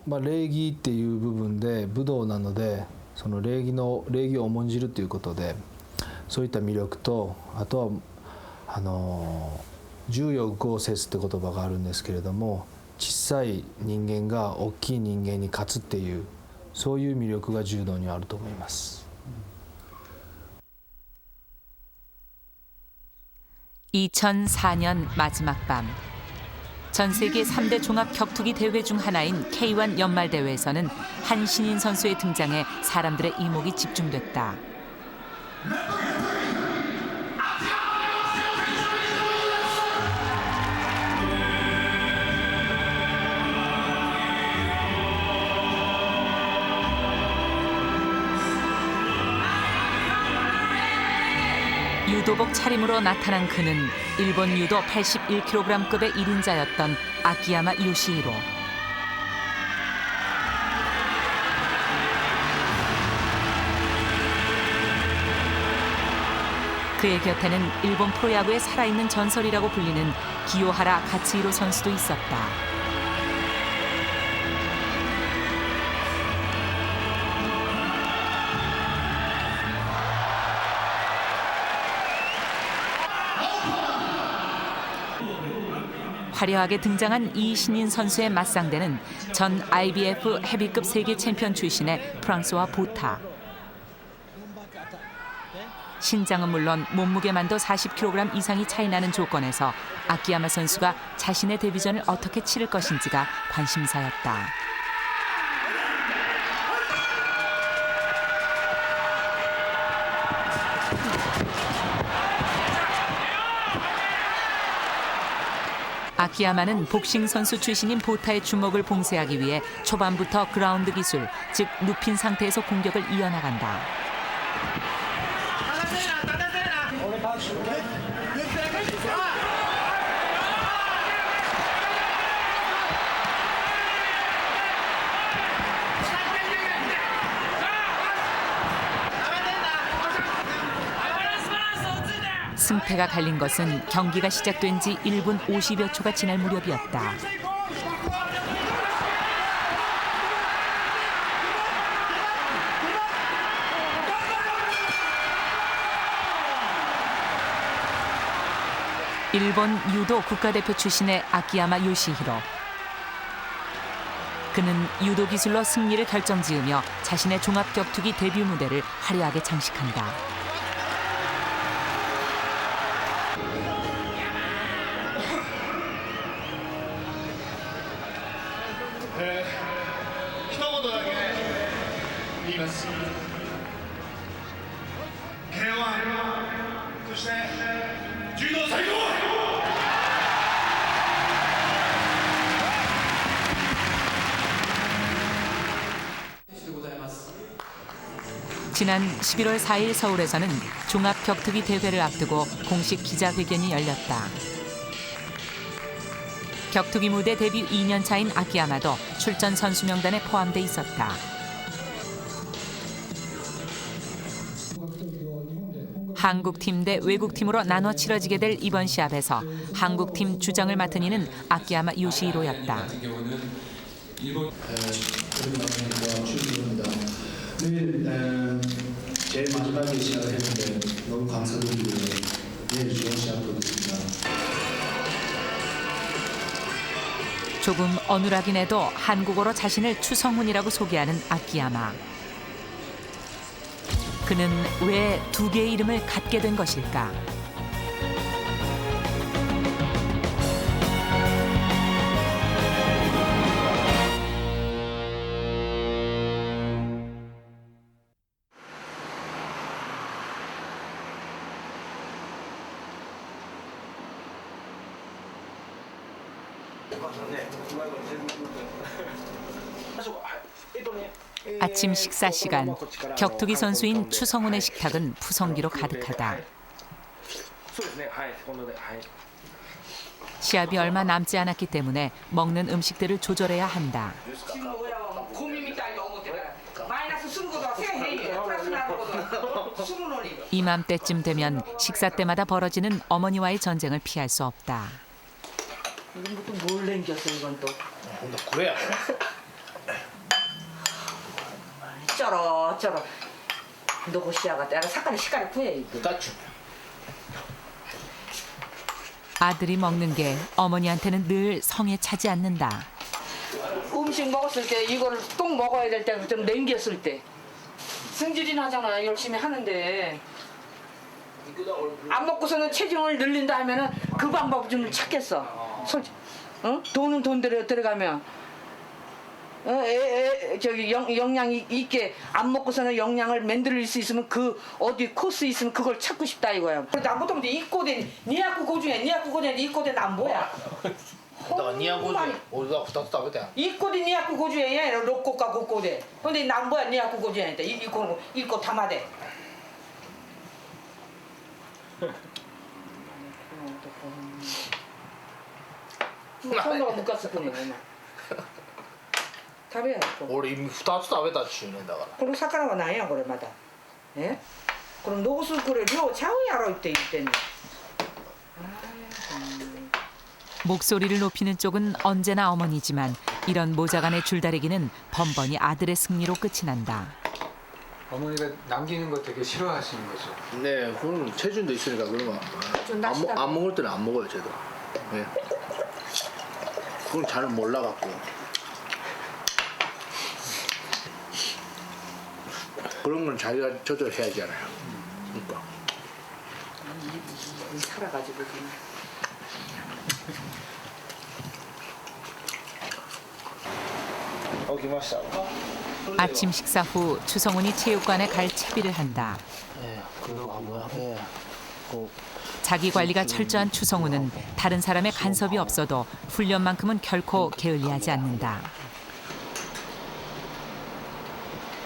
礼儀っていう部分で武道なので、その礼儀を重んじるということで、そういった魅力と、あとは重要豪雪って言葉があるんですけれども、小さい人間が大きい人間に勝つっていう、そういう魅力が柔道にはあると思います。 2004년 마지막 밤, 전 세계 3대 종합 격투기 대회 중 하나인 K1 연말 대회에서는 한 신인 선수의 등장에 사람들의 이목이 집중됐다. 유도복 차림으로 나타난 그는 일본 유도 81kg급의 1인자였던 아키야마 요시히로. 그의 곁에는 일본 프로야구의 살아있는 전설이라고 불리는 기요하라 가츠히로 선수도 있었다. 화려하게 등장한 이 신인 선수의 맞상대는 전 IBF 헤비급 세계 챔피언 출신의 프랑스와 보타. 신장은 물론 몸무게만도 40kg 이상이 차이 나는 조건에서 아키야마 선수가 자신의 데뷔전을 어떻게 치를 것인지가 관심사였다. 아키야마는 복싱 선수 출신인 보타의 주먹을 봉쇄하기 위해 초반부터 그라운드 기술, 즉 눕힌 상태에서 공격을 이어나간다. 승패가 갈린 것은 경기가 시작된 지 1분 50여 초가 지날 무렵이었다. 일본 유도 국가대표 출신의 아키야마 요시히로. 그는 유도 기술로 승리를 결정지으며 자신의 종합격투기 데뷔 무대를 화려하게 장식한다. 지난 11월 4일 서울에서는 종합격투기 대회를 앞두고 공식 기자회견이 열렸다. 격투기 무대 데뷔 2년 차인 아키야마도 출전 선수 명단에 포함돼 있었다. 한국팀 대 외국팀으로 나눠 치러지게 될 이번 시합에서 한국팀 주장을 맡은 이는 아키야마 요시히로였다. 제일 마지막에 시합을 했는데 너무 감사드리고요. 내일 좋은 시합 보겠습니다. 조금 어눌하긴 해도 한국어로 자신을 추성훈이라고 소개하는 아키야마. 그는 왜 두 개의 이름을 갖게 된 것일까? 아침 식사 시간, 격투기 선수인 추성훈의 식탁은 푸성기로 가득하다. 시합이 얼마 남지 않았기 때문에 먹는 음식들을 조절해야 한다. 이맘때쯤 되면 식사 때마다 벌어지는 어머니와의 전쟁을 피할 수 없다. 이건 또 뭘 남겼어 이건 또. 그래야. 쩌러쩌러 노고시아가 내가 사카리 시카리 구해. 아들이 먹는 게 어머니한테는 늘 성에 차지 않는다. 음식 먹었을 때 이거를 꼭 먹어야 될 때 좀 남겼을 때 승질이 나잖아. 열심히 하는데 안 먹고서는 체중을 늘린다 하면은 그 방법 좀 찾겠어. 솔직히 돈은 돈대로 들어가면 저기 영양이 있게 안 먹고서는 영양을 만들 수 있으면 그 어디 코스 있으면 그걸 찾고 싶다 이거야. 그래도 안 보통 이꼬대 니아쿠 고중에 니아쿠 고중에 이꼬대 안 뭐야? だから250俺が2つ食べたやん 이꼬대 니아쿠 고중에 6個か 5個で 근데 난 뭐야 니아쿠 고중에 이거 담아대. 손으로 묶었을 거네. 답이야. 俺2つ食べたっちゅうねんだから 그럼 사카라가 나야 그래 마다. 예? 그럼 노고수 그래 료 차우야로 이때 이때는. 목소리를 높이는 쪽은 언제나 어머니지만 이런 모자간의 줄다리기는 번번이 아들의 승리로 끝이 난다. 어머니가 남기는 거 되게 싫어하시는 거죠? 네 그건 체중도 있으니까 그런 거안 먹을 때는 안 먹어요 쟤도 네. 그건 잘 몰라갖고 그런 건 자기가 조절해야잖아요 그러니까 살아가지고 아침 식사 후 추성훈이 체육관에 갈 채비를 한다. 예, 그거 뭐야? 예. 자기 관리가 철저한 추성훈은 다른 사람의 간섭이 없어도 훈련만큼은 결코 게을리하지 않는다.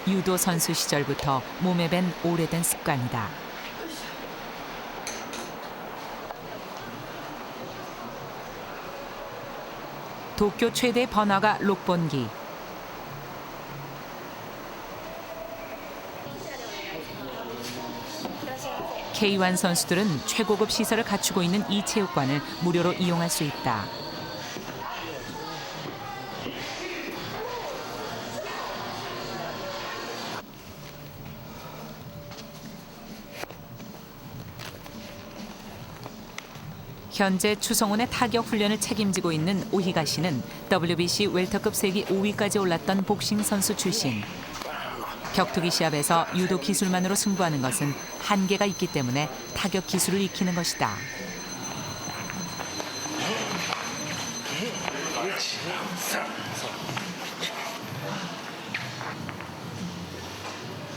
유도 선수 시절부터 몸에 밴 오래된 습관이다. 도쿄 최대 번화가 록본기. K1 선수들은 최고급 시설을 갖추고 있는 이 체육관을 무료로 이용할 수 있다. 현재 추성훈의 타격 훈련을 책임지고 있는 오히가 씨는 WBC 웰터급 세계 5위까지 올랐던 복싱 선수 출신. 격투기 시합에서 유도 기술만으로 승부하는 것은 한계가 있기 때문에 타격 기술을 익히는 것이다.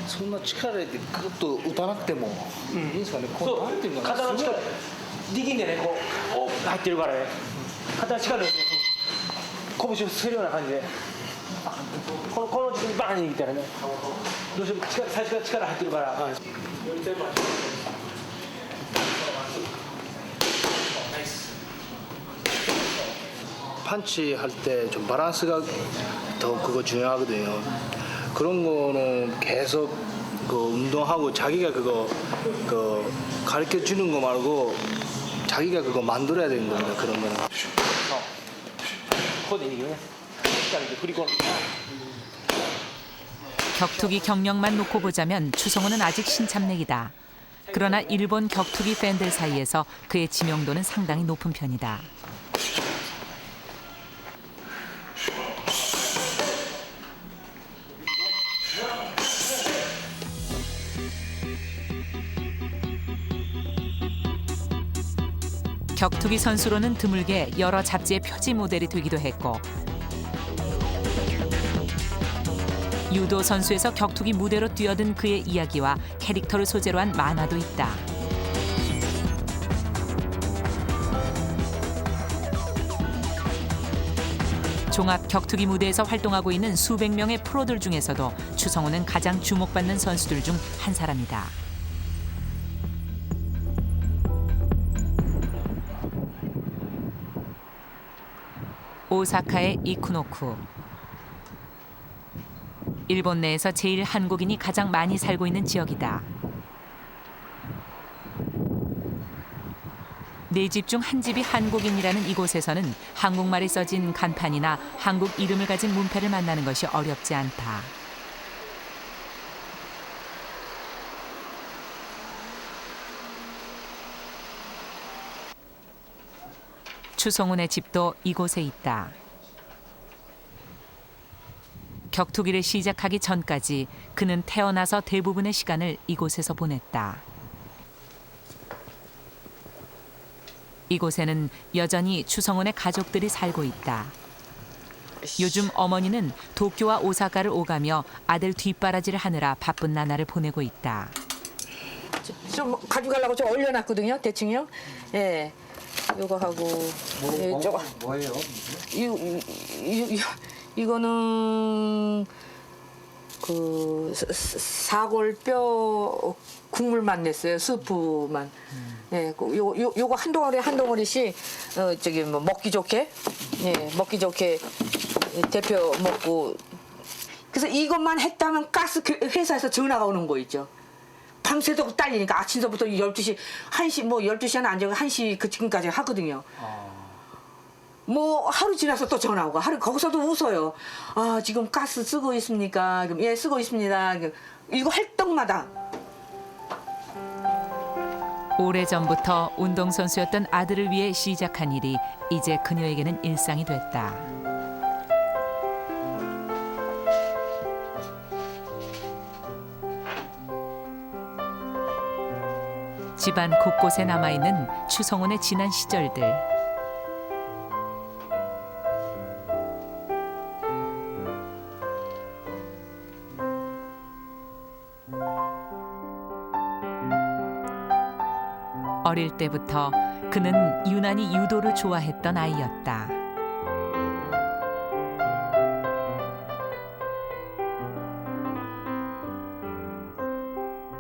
そんな力入れてグッと打たなくてもいいんですかねこうなんていうのかな肩の力力んでねこう入ってるからね肩の力で拳を据えるような感じでこの時にバーン握ったらねどうしても最初から力入ってるから、펀치 할 때 좀 밸런스가 더 그거 중요하거든요. 그런 거는 계속 그 운동하고 자기가 그거 그 가르쳐 주는 거 말고 자기가 그거 만들어야 되는 겁니다. 그런 거는. ここで握るね力で振り込む 격투기 경력만 놓고 보자면 추성훈은 아직 신참내기다. 그러나 일본 격투기 팬들 사이에서 그의 지명도는 상당히 높은 편이다. 격투기 선수로는 드물게 여러 잡지의 표지 모델이 되기도 했고 유도 선수에서 격투기 무대로 뛰어든 그의 이야기와 캐릭터를 소재로 한 만화도 있다. 종합 격투기 무대에서 활동하고 있는 수백 명의 프로들 중에서도 추성훈은 가장 주목받는 선수들 중 한 사람이다. 오사카의 이쿠노쿠. 일본 내에서 제일 한국인이 가장 많이 살고 있는 지역이다. 네 집 중 한 집이 한국인이라는 이곳에서는 한국말이 써진 간판이나 한국 이름을 가진 문패를 만나는 것이 어렵지 않다. 추성훈의 집도 이곳에 있다. 격투기를 시작하기 전까지 그는 태어나서 대부분의 시간을 이곳에서 보냈다. 이곳에는 여전히 추성훈의 가족들이 살고 있다. 요즘 어머니는 도쿄와 오사카를 오가며 아들 뒷바라지를 하느라 바쁜 나날을 보내고 있다. 좀 가져가려고 좀 올려놨거든요, 대충요. 예, 요거 하고 예, 저거 뭐예요? 이거는 그 사골뼈 국물만 냈어요, 스프만. 예, 요거 한 덩어리씩 저기 뭐 먹기 좋게, 예, 먹기 좋게 대표 먹고. 그래서 이것만 했다면 가스 회사에서 전화가 오는 거 있죠. 밤새도록 딸리니까 아침서부터 12시, 1시, 뭐 12시에는 안 자고 1시 그 지금까지 하거든요. 뭐 하루 지나서 또 전화 오고 하루 거기서도 웃어요. 아, 지금 가스 쓰고 있습니까? 예, 쓰고 있습니다. 이거 할 때마다. 오래전부터 운동선수였던 아들을 위해 시작한 일이 이제 그녀에게는 일상이 됐다. 집안 곳곳에 남아있는 추성훈의 지난 시절들. 어릴 때부터 그는 유난히 유도를 좋아했던 아이였다.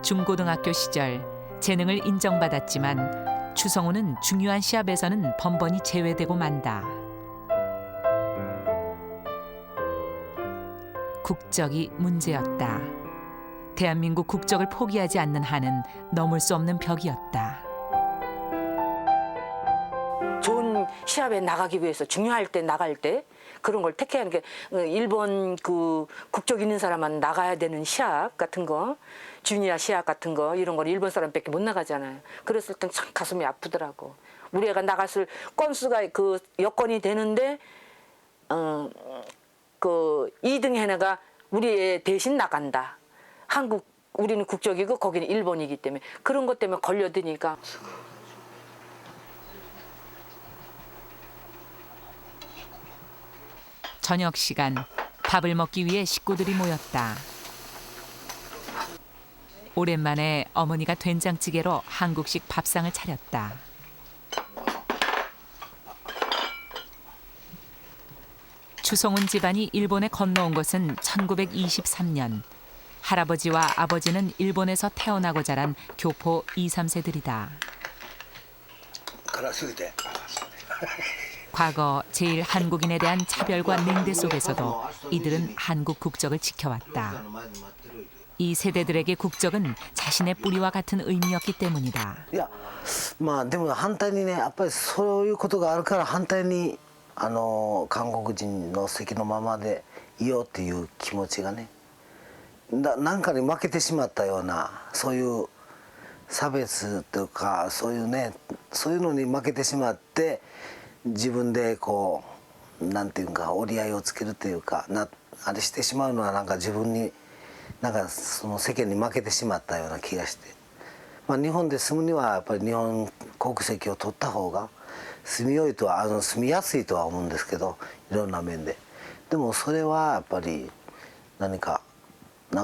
중고등학교 시절 재능을 인정받았지만 추성훈은 중요한 시합에서는 번번이 제외되고 만다. 국적이 문제였다. 대한민국 국적을 포기하지 않는 한은 넘을 수 없는 벽이었다. 좋은 시합에 나가기 위해서 중요할 때 나갈 때 그런 걸 택해야 하는 게 일본 그 국적 있는 사람만 나가야 되는 시합 같은 거, 주니어 시합 같은 거 이런 걸 일본 사람밖에 못 나가잖아요. 그랬을 땐 참 가슴이 아프더라고. 우리 애가 나갔을 건수가 그 여건이 되는데 그 2등 해내가 우리 애 대신 나간다. 우리는 국적이고 거기는 일본이기 때문에 그런 것 때문에 걸려드니까. 저녁 시간 밥을 먹기 위해 식구들이 모였다. 오랜만에 어머니가 된장찌개로 한국식 밥상을 차렸다. 추성훈 집안이 일본에 건너온 것은 1923년. 할아버지와 아버지는 일본에서 태어나고 자란 교포 2, 3세들이다. 과거 제일 한국인에 대한 차별과 냉대 속에서도 이들은 한국 국적을 지켜왔다. 이 세대들에게 국적은 자신의 뿌리와 같은 의미였기 때문이다. いや、まあでも反対にね、やっぱりそういうことがあるから反対に韓国人の籍のままでいようっていう気持ちがね、なんかに負けてしまったようなそういう差別とかそういうね、そういうのに負けてしまって。自分でこうなんていうか折り合いをつけるというかあれしてしまうのはなんか自分になんかその世間に負けてしまったような気がして、まあ、日本で住むにはやっぱり日本国籍を取った方が住みやすいとは思うんですけど、いろんな面で。でもそれはやっぱりなんかル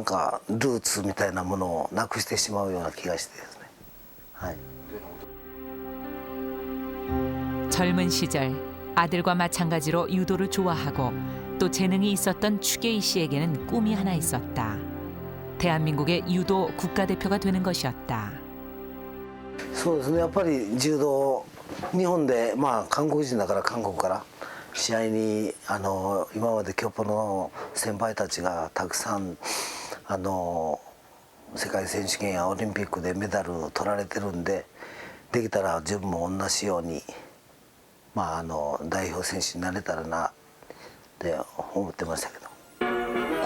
ーツみたいなものをなくしてしまうような気がしてですね。はい。 젊은 시절 아들과 마찬가지로 유도를 좋아하고 또 재능이 있었던 추계이 씨에게는 꿈이 하나 있었다. 대한민국의 유도 국가대표가 되는 것이었다. そうですね、やっぱり柔道日本でまあ韓国人だから韓国から試合に今まで教ポの先輩たちがたくさん世界選手権やオリンピックでメダルを取られてるんで、できたら自分も同じように。 まあ代表選手になれたらなって思ってましたけど。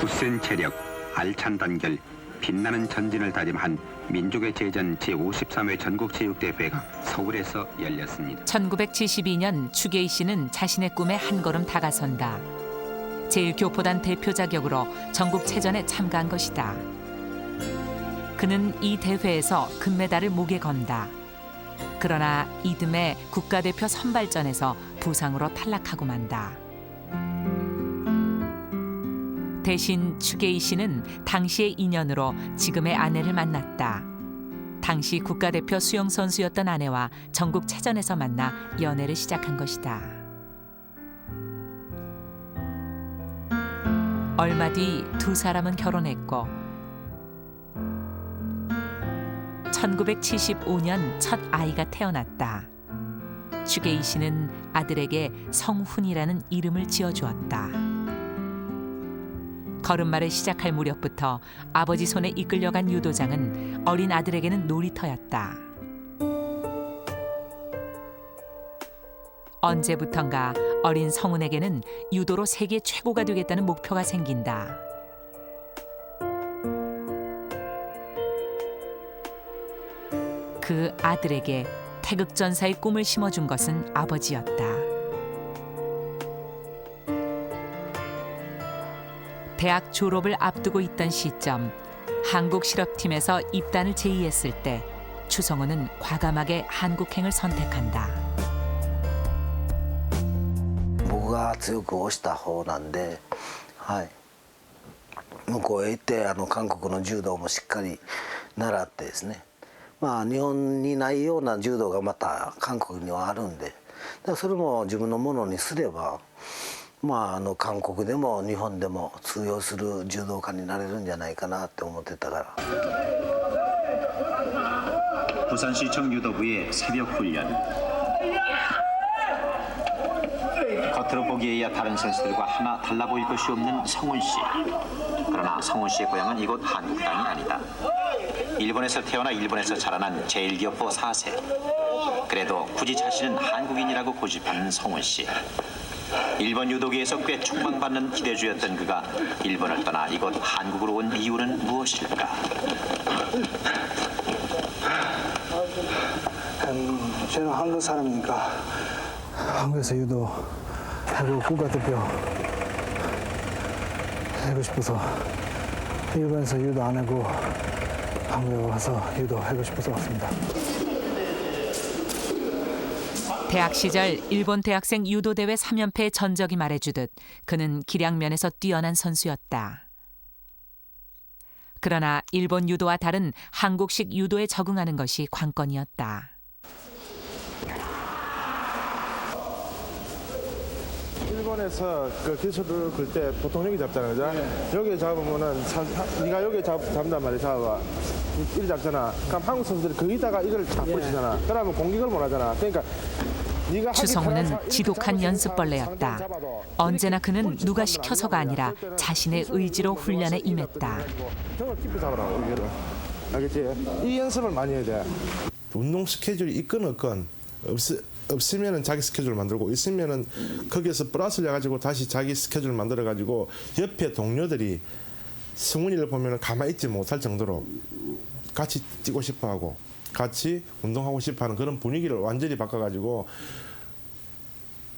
굳센 체력, 알찬 단결, 빛나는 전진을 다짐한 민족의 제전 제53회 전국체육대회가 서울에서 열렸습니다. 1972년 추계희 씨는 자신의 꿈에 한 걸음 다가선다. 제1교포단 대표 자격으로 전국체전에 참가한 것이다. 그는 이 대회에서 금메달을 목에 건다. 그러나 이듬해 국가대표 선발전에서 부상으로 탈락하고 만다. 대신 추계희 씨는 당시의 인연으로 지금의 아내를 만났다. 당시 국가대표 수영선수였던 아내와 전국체전에서 만나 연애를 시작한 것이다. 얼마 뒤 두 사람은 결혼했고 1975년 첫 아이가 태어났다. 추계희 씨는 아들에게 성훈이라는 이름을 지어주었다. 걸음마를 시작할 무렵부터 아버지 손에 이끌려간 유도장은 어린 아들에게는 놀이터였다. 언제부턴가 어린 성훈에게는 유도로 세계 최고가 되겠다는 목표가 생긴다. 그 아들에게 태극전사의 꿈을 심어준 것은 아버지였다. 대학 졸업을 앞두고 있던 시점, 한국 실업팀에서 입단을 제의했을 때 추성훈은 과감하게 한국행을 선택한다. 僕が強く推した方なんで、はい、向こうへ行って韓国の柔道もしっかり習ってですね、まあ日本にないような柔道がまた韓国にはあるんで、だからそれも自分のものにすれば、まあ韓国でも日本でも通用する柔道家になれるんじゃないかなって思ってたから。 부산시청 유도부의 새벽 훈련. 겉으로 보기에야 다른 선수들과 하나 달라 보일 것이 없는 성훈 씨. 그러나 성훈 씨의 고향은 이곳 한국 땅이 아니다. 일본에서 태어나 일본에서 자라난 제1교포 4세. 그래도 굳이 자신은 한국인이라고 고집하는 성훈 씨. 일본 유도계에서 꽤 촉망받는 기대주였던 그가 일본을 떠나 이곳 한국으로 온 이유는 무엇일까? 저는 한국 사람이니까 한국에서 유도 하고 국가대표 하고 싶어서 일본에서 유도 안 하고 한국에 와서 유도 하고 싶어서 왔습니다. 대학 시절 일본 대학생 유도대회 3연패의 전적이 말해주듯 그는 기량면에서 뛰어난 선수였다. 그러나 일본 유도와 다른 한국식 유도에 적응하는 것이 관건이었다. 일본에서 그 기술을 걸 때 보통 여기 잡잖아, 그죠? 여기 잡으면은 네가 여기 잡는단 말이야, 잡아. 이리 잡잖아. 그럼 한국 선수들이 거기다가 이걸 딱 붙이잖아. 그러면 공격을 못 하잖아. 그러니까 네가 추성훈은 지독한 연습벌레였다. 언제나 그는 누가 시켜서가 아니라 자신의 의지로 훈련에 임했다. 등을 깊이 잡으라고, 여기를. 알겠지? 이 연습을 많이 해야 돼. 운동 스케줄이 있건 없건 없으면은 자기 스케줄 만들고 있으면은 거기에서 플러스를 해가지고 다시 자기 스케줄 만들어가지고 옆에 동료들이 승훈이를 보면은 가만히 있지 못할 정도로 같이 뛰고 싶어하고 같이 운동하고 싶어하는 그런 분위기를 완전히 바꿔가지고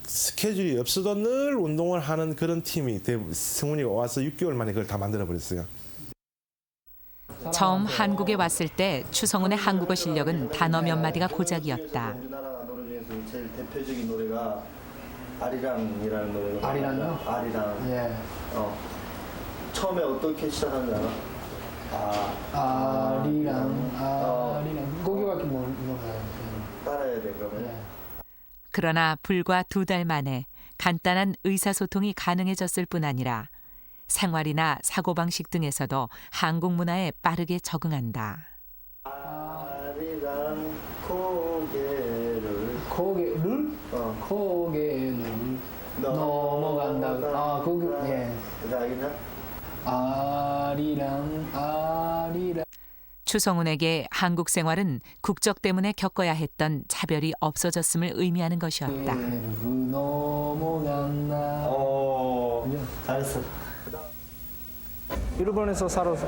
스케줄이 없어도 늘 운동을 하는 그런 팀이 승훈이가 와서 6개월 만에 그걸 다 만들어버렸어요. 처음 한국에 왔을 때 추성훈의 한국어 실력은 단어 몇 마디가 고작이었다. 우리나라 노래 중에서 제일 대표적인 노래가 아리랑이라는 노래가 아리랑요? 아리랑. 예. 처음에 어떻게 시작하는지 알아? 아리랑. 고기밖에 몰라요. 따라해야 돼 그러면. 그러나 불과 2달 만에 간단한 의사소통이 가능해졌을 뿐 아니라 생활이나 사고방식 등에서도 한국 문화에 빠르게 적응한다. 아리랑 고개를 고개를 넘어간다. 고개 예. 알겠냐? 아리랑. 추성훈에게 한국 생활은 국적 때문에 겪어야 했던 차별이 없어졌음을 의미하는 것이었다. 넘어간다. 잘했어. 일본에서 살아서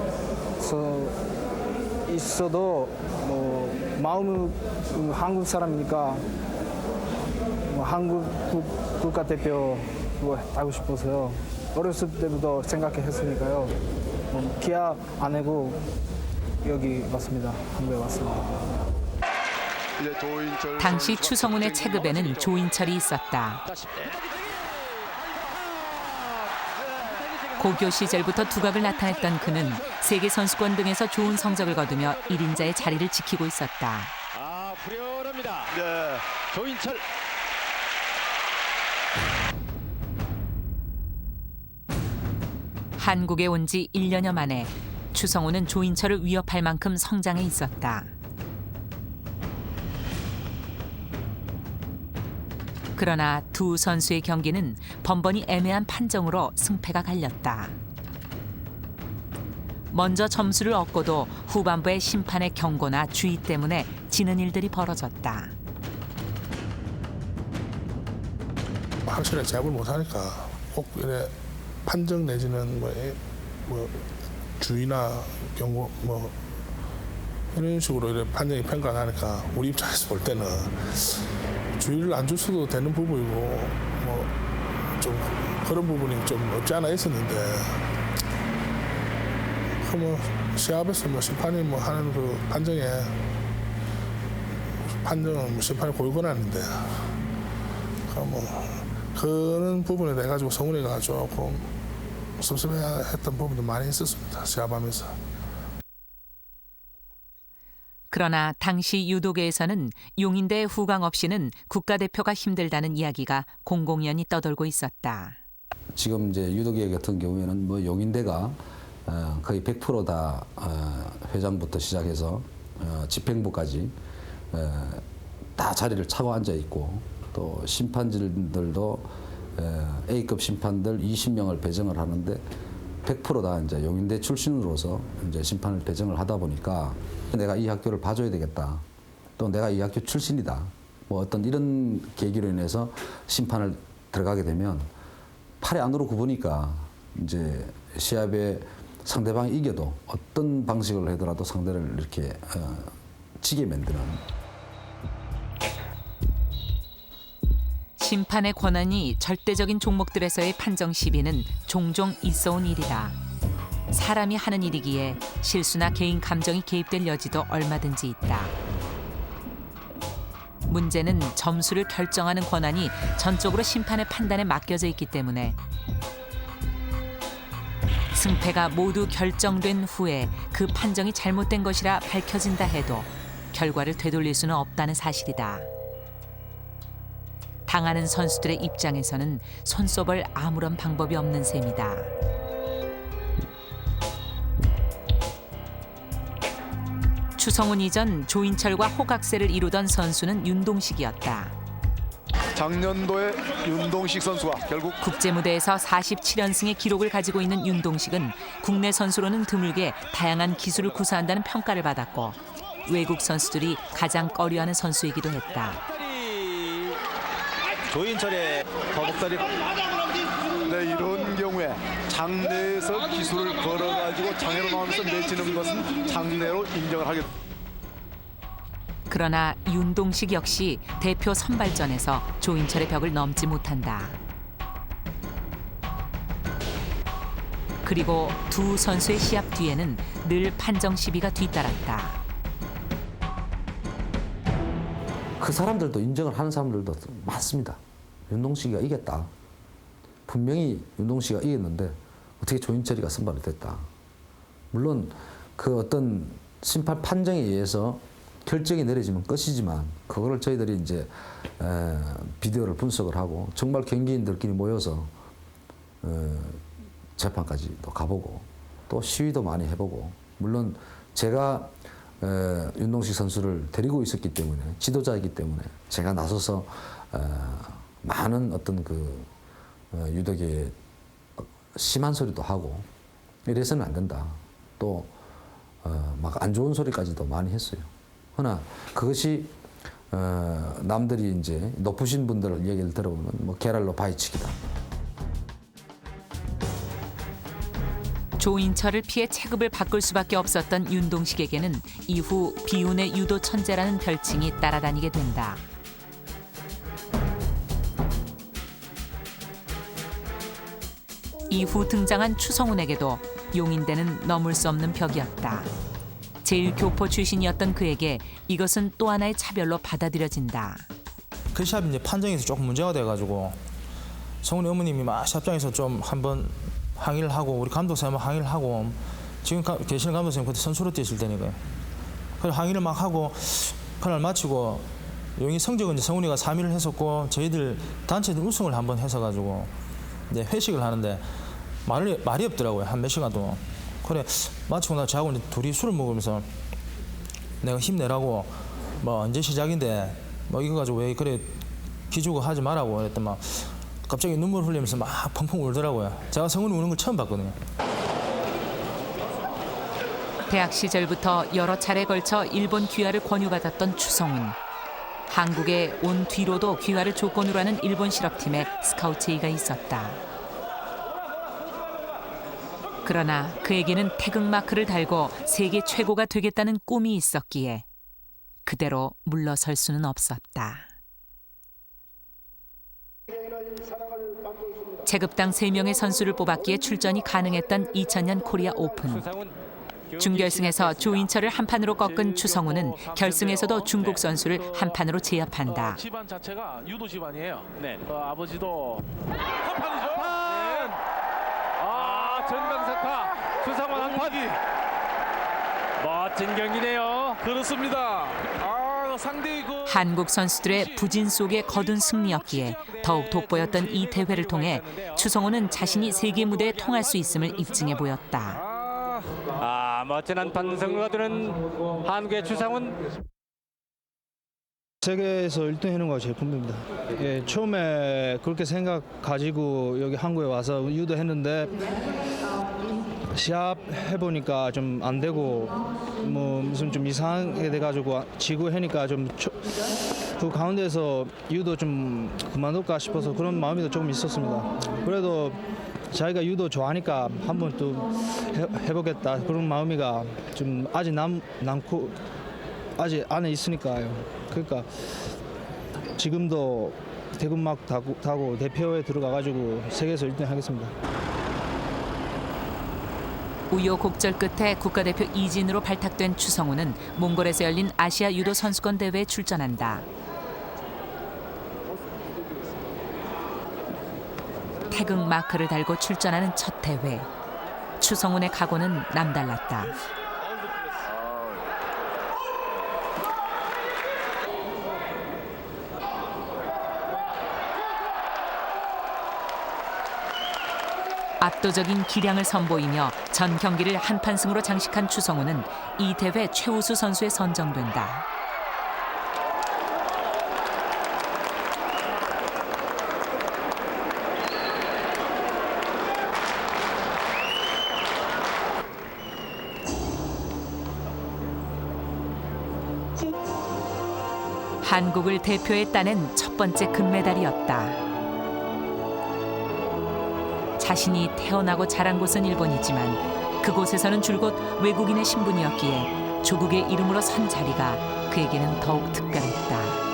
있어도 뭐 마음은 한국 사람이니까 뭐 한국 국가대표 뭐 하고 싶어서요. 어렸을 때부터 생각했으니까요. 뭐 기약 안 하고 여기 왔습니다. 한국에 왔습니다. 당시 추성훈의 체급에는 조인철이 있었다. 고교 시절부터 두각을 나타냈던 그는 세계 선수권 등에서 좋은 성적을 거두며 1인자의 자리를 지키고 있었다. 아, 후련합니다. 네. 조인철. 한국에 온 지 1년여 만에 추성훈은 조인철을 위협할 만큼 성장해 있었다. 그러나 두 선수의 경기는 번번이 애매한 판정으로 승패가 갈렸다. 먼저 점수를 얻고도 후반부에 심판의 경고나 주의 때문에 지는 일들이 벌어졌다. 확실하게 제압을 못하니까 꼭 이래 판정 내지는 뭐 주의나 경고 뭐 이런 식으로 이래 판정이 평가하니까 우리 입장에서 볼 때는 주의를 안 줄 수도 되는 부분이고 뭐 좀 그런 부분이 좀 없지 않아 있었는데 뭐 시합에서 뭐 심판이 뭐 하는 그 판정은 뭐 심판이 고유 권한인데 뭐 그런 부분에 대해 가지고 성훈이가 조금 섭섭해했던 부분도 많이 있었습니다. 시합하면서. 그러나 당시 유도계에서는 용인대 후광 없이는 국가대표가 힘들다는 이야기가 공공연히 떠돌고 있었다. 지금 이제 유도계 같은 경우에는 뭐 용인대가 거의 100% 다 회장부터 시작해서 집행부까지 다 자리를 차고 앉아 있고 또 심판진들도 A급 심판들 20명을 배정을 하는데 100% 다 이제 용인대 출신으로서 이제 심판을 배정을 하다 보니까 내가 이 학교를 봐줘야 되겠다. 또 내가 이 학교 출신이다. 뭐 어떤 이런 계기로 인해서 심판을 들어가게 되면 팔이 안으로 굽으니까 이제 시합에 상대방이 이겨도 어떤 방식으로 하더라도 상대를 이렇게 지게 만드는. 심판의 권한이 절대적인 종목들에서의 판정 시비는 종종 있어온 일이다. 사람이 하는 일이기에 실수나 개인 감정이 개입될 여지도 얼마든지 있다. 문제는 점수를 결정하는 권한이 전적으로 심판의 판단에 맡겨져 있기 때문에 승패가 모두 결정된 후에 그 판정이 잘못된 것이라 밝혀진다 해도 결과를 되돌릴 수는 없다는 사실이다. 당하는 선수들의 입장에서는 손꼽을 아무런 방법이 없는 셈이다. 추성훈 이전 조인철과 호각세를 이루던 선수는 윤동식이었다. 작년도에 윤동식 선수가 결국 국제무대에서 47연승의 기록을 가지고 있는 윤동식은 국내 선수로는 드물게 다양한 기술을 구사한다는 평가를 받았고 외국 선수들이 가장 꺼려하는 선수이기도 했다. 조인철의 거북다리. 네, 이런 경우에 장내에서 기술을 걸어가지고 장애로 나오면서 내치는 것은 장내로 인정을 하게. 그러나 윤동식 역시 대표 선발전에서 조인철의 벽을 넘지 못한다. 그리고 두 선수의 시합 뒤에는 늘 판정 시비가 뒤따랐다. 그 사람들도 인정을 하는 사람들도 많습니다. 윤동식이가 이겼다. 분명히 윤동식이가 이겼는데 어떻게 조인철이가 선발이 됐다. 물론 그 어떤 심판 판정에 의해서 결정이 내려지면 끝이지만 그거를 저희들이 이제 비디오를 분석을 하고 정말 경기인들끼리 모여서 재판까지 또 가보고 또 시위도 많이 해보고 물론 제가 윤동식 선수를 데리고 있었기 때문에 지도자이기 때문에 제가 나서서 많은 어떤 그 유도계에 심한 소리도 하고 이래서는 안 된다. 또 막 안 좋은 소리까지도 많이 했어요. 그러나 그것이 남들이 이제 높으신 분들 얘기를 들어보면 뭐 계랄로 바위치기다. 조인철을 피해 체급을 바꿀 수밖에 없었던 윤동식에게는 이후 비운의 유도 천재라는 별칭이 따라다니게 된다. 이후 등장한 추성훈에게도 용인대는 넘을 수 없는 벽이었다. 제1교포 출신이었던 그에게 이것은 또 하나의 차별로 받아들여진다. 그 시합이 이제 판정에서 조금 문제가 돼가지고 성훈이 어머님이 막 시합장에서 좀 한번 항의를 하고 우리 감독 선생님 항의를 하고 지금 계시는 감독 선생님 그때 선수로 뛰실 때니까요. 그래서 항의를 막 하고 그날 마치고 용인 성적은 이제 성훈이가 3위를 했었고 저희들 단체들 우승을 한번 해서가지고 이제 회식을 하는데 말이 없더라고요. 한 몇 시간 동안. 그래 마치고 나 저하고 이제 둘이 술을 먹으면서 내가 힘내라고 뭐 언제 시작인데 뭐 이거 가지고 왜 그래 기죽어 하지 말라고 그랬더니 막 갑자기 눈물 흘리면서 막 펑펑 울더라고요. 제가 성훈이 우는 걸 처음 봤거든요. 대학 시절부터 여러 차례 걸쳐 일본 귀화를 권유받았던 추성훈. 한국에 온 뒤로도 귀화를 조건으로 하는 일본 실업팀에 스카우트 제의가 있었다. 그러나 그에게는 태극마크를 달고 세계 최고가 되겠다는 꿈이 있었기에 그대로 물러설 수는 없었다. 체급당 3명의 선수를 뽑았기에 출전이 가능했던 2000년 코리아 오픈. 준결승에서 조인철을 한 판으로 꺾은 추성훈은 결승에서도 중국 선수를 한 판으로 제압한다. 집안 자체가 유도 집안이에요. 네. 아버지도 한 판이죠. 네. 전강사카 추성훈 한 판. 멋진 경기네요. 그렇습니다. 상대의 한국 선수들의 부진 속에 거둔 승리였기에 더욱 돋보였던 이 대회를 통해 추성훈은 자신이 세계 무대에 통할 수 있음을 입증해 보였다. 멋진 한판 승리를 거두는 한국의 추성훈. 세계에서 1등 해는 거가 제 꿈입니다. 예, 처음에 그렇게 생각 가지고 여기 한국에 와서 유도했는데 시합 해보니까 좀 안 되고 뭐 무슨 좀 이상하게 돼가지고 지고 하니까 좀 그 가운데서 유도 좀 그만둘까 싶어서 그런 마음이 조금 있었습니다. 그래도 자기가 유도 좋아하니까 한번 또 해보겠다 그런 마음이가 좀 아직 남고 아직 안에 있으니까요. 그러니까 지금도 태극막 타고 대표에 들어가가지고 세계에서 1등 하겠습니다. 우여곡절 끝에 국가대표 이진으로 발탁된 추성훈은 몽골에서 열린 아시아 유도 선수권 대회에 출전한다. 태극 마크를 달고 출전하는 첫 대회. 추성훈의 각오는 남달랐다. 압도적인 기량을 선보이며 전 경기를 한판승으로 장식한 추성훈은 이 대회 최우수 선수에 선정된다. 한국을 대표해 따낸 첫 번째 금메달이었다. 자신이 태어나고 자란 곳은 일본이지만 그곳에서는 줄곧 외국인의 신분이었기에 조국의 이름으로 선 자리가 그에게는 더욱 특별했다.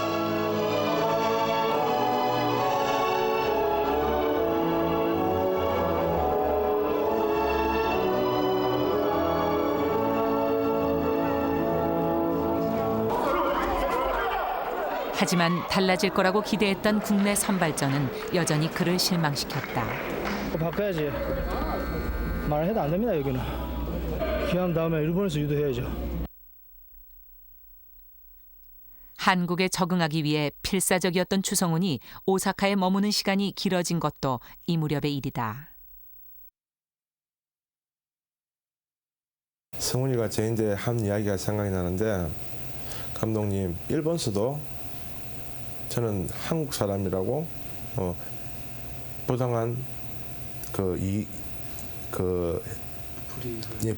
하지만 달라질 거라고 기대했던 국내 선발전은 여전히 그를 실망시켰다. 바꿔야지. 말해도 안 됩니다 여기는. 기한 다음에 일본에서 유도해야죠. 한국에 적응하기 위해 필사적이었던 추성훈이 오사카에 머무는 시간이 길어진 것도 이 무렵의 일이다. 성훈이가 저인데 한 이야기가 생각이 나는데 감독님 일본서도 저는 한국 사람이라고 부당한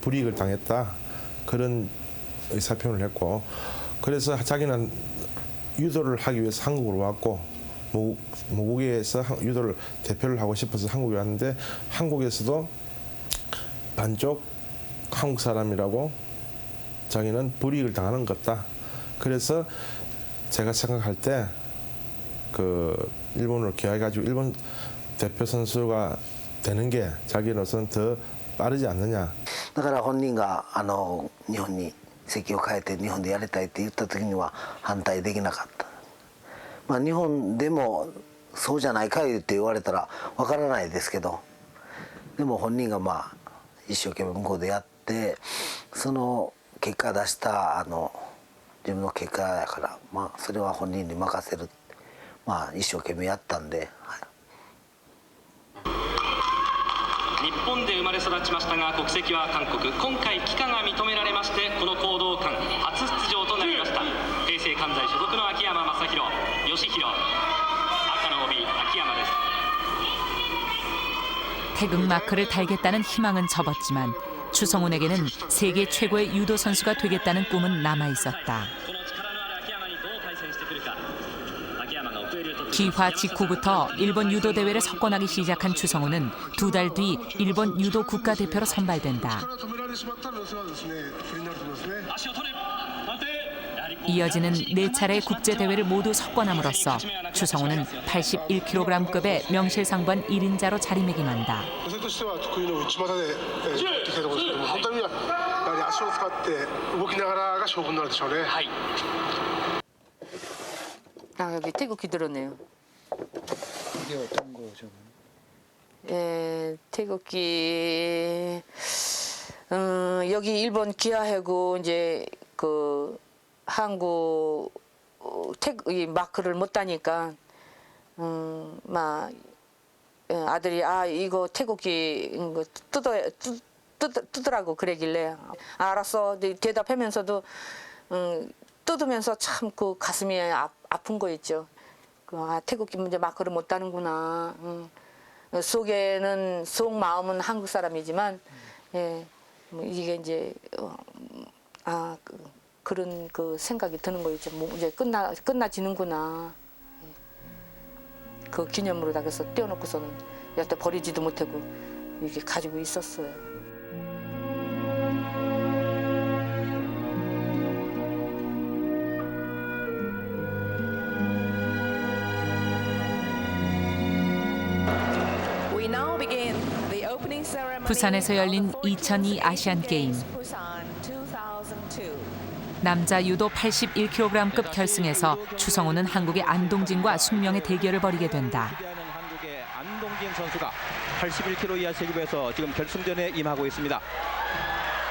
불이익을 당했다 그런 의사표현을 했고 그래서 자기는 유도를 하기 위해서 한국으로 왔고 모국에서 유도를 대표를 하고 싶어서 한국에 왔는데 한국에서도 반쪽 한국 사람이라고 자기는 불이익을 당하는 것 같다. 그래서 제가 생각할 때 그 일본으로 귀화해가지고 일본 대표 선수가 되는 게 자기로서는 더 빠르지 않느냐. だから本人が日本に籍を変えて日本でやりたいって言った時には反対できなかった。まあ日本でもそうじゃないかって言われたらわからないですけど、でも本人がまあ一生懸命向こうでやってその結果出した自分の結果やから、まあそれは本人に任せる。まあ一生懸命やったんで。はい日本で生まれ育ちましたが国籍は韓国。今回帰化が認められましてこの講道館初出場となりました。平成関西所属の秋山正弘、義弘、赤の帯秋山です。 태극 마크를 달겠다는 희망은 접었지만 추성훈에게는 세계 최고의 유도 선수가 되겠다는 꿈은 남아 있었다. 귀화 직후부터 일본 유도 대회를 석권하기 시작한 추성훈은 2달 뒤 일본 유도 국가대표로 선발된다. 이어지는 4차례 국제대회를 모두 석권함으로써 추성훈은 81kg급의 명실상부한 1인자로 자리매김한다. 아, 여기 태극기 들었네요. 이게 어떤 거죠? 태극기 여기 일본 귀화하고 이제 그 한국 이 마크를 못 따니까 막 아들이 이거 태극기 이거 뜯으라고 그러길래 알았어 대답하면서도 뜯으면서 참 그 가슴이 아픈 거 있죠. 태극기 문제 마크를 못 따는구나. 속에는 속마음은 한국 사람이지만 이게 이제 그런 그 생각이 드는 거 있죠. 뭐 이제 끝나지는구나. 그 기념으로 다 그래서 떼어놓고서는 여태 버리지도 못하고 이렇게 가지고 있었어요. 부산에서 열린 2002 아시안게임. 남자 유도 81kg급 결승에서 추성훈은 한국의 안동진과 숙명의 대결을 벌이게 된다. 한국의 안동진 선수가 81kg 이하 체급에서 지금 결승전에 임하고 있습니다.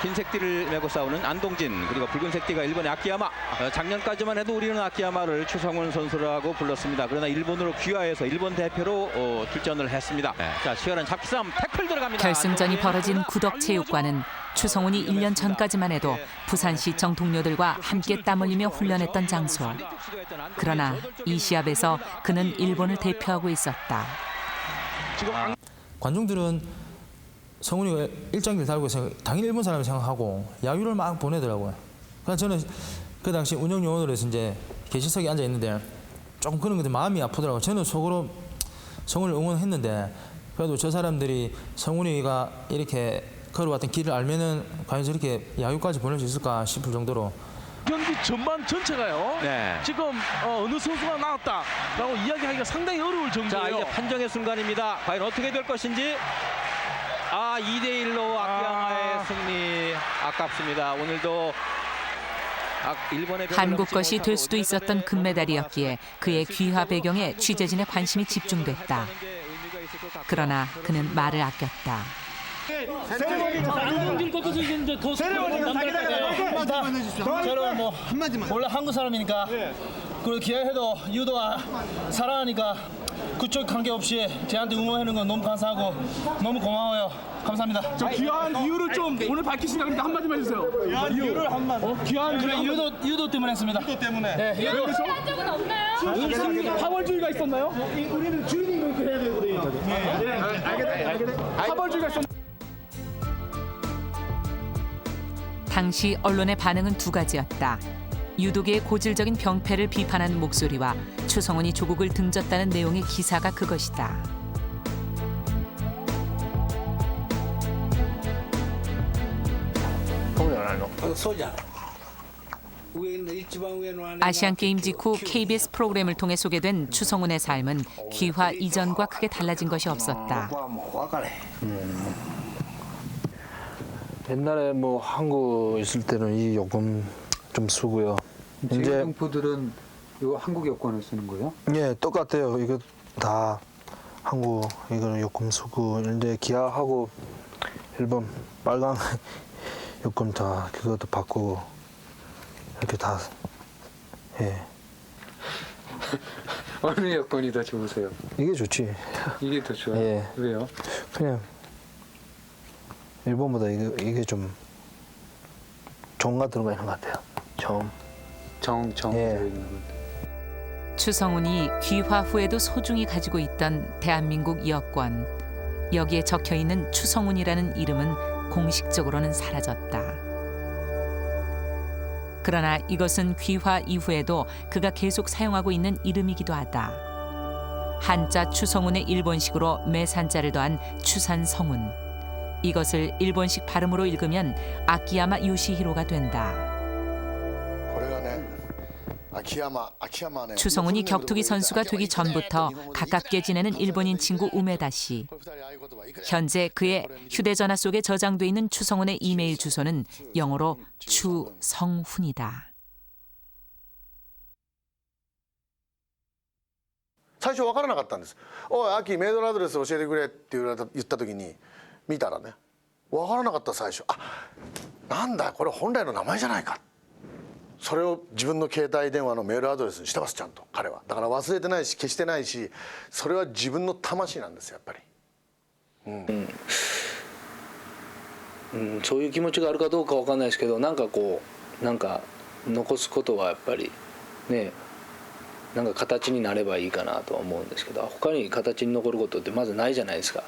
흰색 띠를 메고 싸우는 안동진, 그리고 붉은색 띠가 일본의 아키야마. 작년까지만 해도 우리는 아키야마를 추성훈 선수라고 불렀습니다. 그러나 일본으로 귀화해서 일본 대표로 출전을 했습니다. 자, 치열한 잡기싸움, 태클 들어갑니다. 결승전이 벌어진 구덕체육관은 추성훈이 1년 전까지만 해도 부산시청 동료들과 함께 땀 흘리며 훈련했던 장소. 그러나 이 시합에서 그는 일본을 대표하고 있었다. 관중들은 성훈이가 일장기를 달고 당연히 일본 사람을 생각하고 야유를 막 보내더라고요. 그래서 저는 그 당시 운영 요원으로 해서 이제 계실석에 앉아 있는데 조금 그런 것들 마음이 아프더라고요. 저는 속으로 성훈이를 응원했는데 그래도 저 사람들이 성훈이가 이렇게 걸어왔던 길을 알면은 과연 저렇게 야유까지 보낼 수 있을까 싶을 정도로. 경기 전반 전체가요. 지금 어느 선수가 나왔다라고 이야기하기가 상당히 어려울 정도예요. 자, 이제 판정의 순간입니다. 과연 어떻게 될 것인지. 2대1로 아키야마의 승리. 아깝습니다. 오늘도 일본의 한국 것이 될 수도 있었던 금메달이었기에 그의 귀화 배경에 취재진의 관심이 집중됐다. 그러나 그는 말을 아꼈다. 안동진 것도 이제 더 저는 뭐 한마디만 원래 한국 사람이니까 그리고 기회해도 유도와 사랑하니까 그쪽 관계없이 저한테 응원하는 건 너무 감사하고 너무 고마워요. 감사합니다. 저 귀한 이유를 좀 오늘 밝히시나 그러니까 한마디만 해주세요. 귀한 이유를 한마디. 귀한 유도 때문에 했습니다. 유도 때문에. 네. 유도 적은 없나요? 파벌주의가 있었나요? 우리는 주인이 그렇게 해야 되거든요. 네. 알겠네. 파벌주의가 있었. 당시 언론의 반응은 두 가지였다. 유도계의 고질적인 병폐를 비판하는 목소리와 추성훈이 조국을 등졌다는 내용의 기사가 그것이다. ないの？そうじゃない。 아시안게임 직후 KBS 프로그램을 통해 소개된 추성훈의 삶은 귀화 이전과 크게 달라진 것이 없었다. 옛날에 뭐 한국 있을 때는 이 요금 좀 쓰고요. 이제 동포들은 이거 한국 여권을 쓰는 거예요? 예, 똑같아요. 이거 다 한국 이거는 요금 쓰고 이제 기아하고 일본 빨강 요금 다 그것도 받고 이렇게 다 예. 어느 여권이 더 좋으세요? 이게 좋지. 이게 더 좋아요? 예. 왜요? 그냥 일본보다 이게 좀 정가 들어가 있는 것 같아요. 정 예. 들어있는 것 같아요. 추성훈이 귀화 후에도 소중히 가지고 있던 대한민국 여권. 여기에 적혀있는 추성훈이라는 이름은 공식적으로는 사라졌다. 그러나 이것은 귀화 이후에도 그가 계속 사용하고 있는 이름이기도 하다. 한자 추성훈의 일본식으로 매산자를 더한 추산성훈. 이것을 일본식 발음으로 읽으면 아키야마 요시히로가 된다. 추성훈이 격투기 선수가 되기 전부터 가깝게 지내는 일본인 친구 우메다 씨. 현재 그의 휴대전화 속에 저장돼 있는 추성훈의 이메일 주소는 영어로 추성훈이다. 最初分からなかったんです。おい、アキメールアドレス教えてくれって言った時に見たらね、分からなかった最初。あ、なんだこれ本来の名前じゃないか。それを自分の携帯電話のメールアドレスにしてますちゃんと彼は。だから忘れてないし消してないし、それは自分の魂なんですよやっぱり。そういう気持ちがあるかどうかわかんないですけど、なんか残すことはやっぱりね、なんか形になればいいかなとは思うんですけど、他に形に残ることってまずないじゃないですか。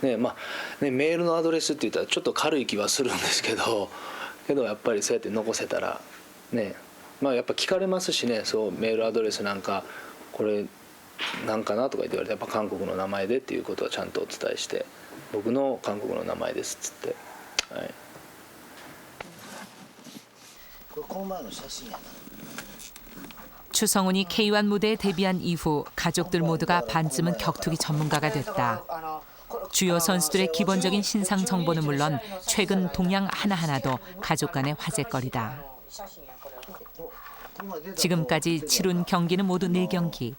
ね、まあね、メールのアドレスって言ったらちょっと軽い気はするんですけど、やっぱりそうやって残せたらね、まあやっぱ聞かれますしね、そうメールアドレスなんかこれなんかなとか言って言われて、やっぱ韓国の名前でっていうことはちゃんとお伝えして、僕の韓国の名前ですっつって、はい。これこの前の写真や。 추성훈이 K1 무대에 데뷔한 이후 가족들 모두가 반쯤은 격투기 전문가가 됐다. 주요 선수들의 기본적인 신상 정보는 물론 최근 동향 하나하나도 가족 간의 화제거리다. 지금까지 치룬 경기는 모두 4경기.